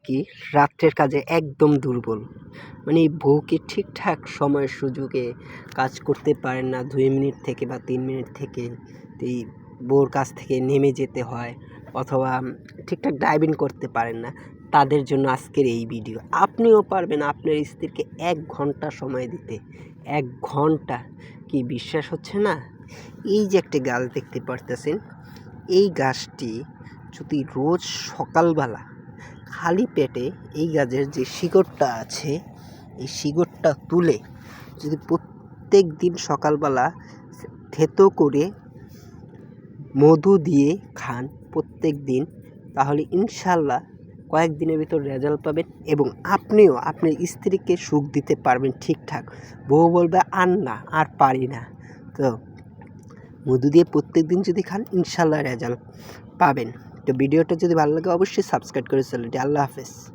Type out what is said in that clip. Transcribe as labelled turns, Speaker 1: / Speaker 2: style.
Speaker 1: কি রাত্রের কাজে একদম দুর্বল। মানে বউকে ঠিকঠাক সময় সুযোগে কাজ করতে পারেন না ২ মিনিট থেকে বা ৩ মিনিট থেকে এই বউর কাছ থেকে নেমে যেতে হয় অথবা ঠিকঠাক ড্রাইভিং করতে পারেন না, তাদের জন্য আজকের এই ভিডিও। আপনিও পারবেন আপনার স্ত্রীকে ১ ঘন্টা সময় দিতে। ১ ঘন্টা! কি বিশ্বাস হচ্ছে না? এই যে একটা গাছ দেখতে পারতেছেন, এই গাছটি যদি রোজ সকালবেলা খালি পেটে এই গাছের যে শিকড়টা আছে, এই শিকড়টা তুলে যদি প্রত্যেক দিন সকালবেলা থেতো করে মধু দিয়ে খান প্রত্যেক দিন, তাহলে ইনশাল্লাহ কয়েকদিনের ভিতর রেজাল্ট পাবেন এবং আপনিও আপনার স্ত্রীকে সুখ দিতে পারবেন ঠিকঠাক। বউ বলবে আর না, আর পারি না। তো মধু দিয়ে প্রত্যেক দিন যদি খান ইনশাল্লাহ রেজাল্ট পাবেন। তো ভিডিওটা যদি ভালো লাগে অবশ্যই সাবস্ক্রাইব করে চ্যানেলটি। আল্লাহ হাফেজ।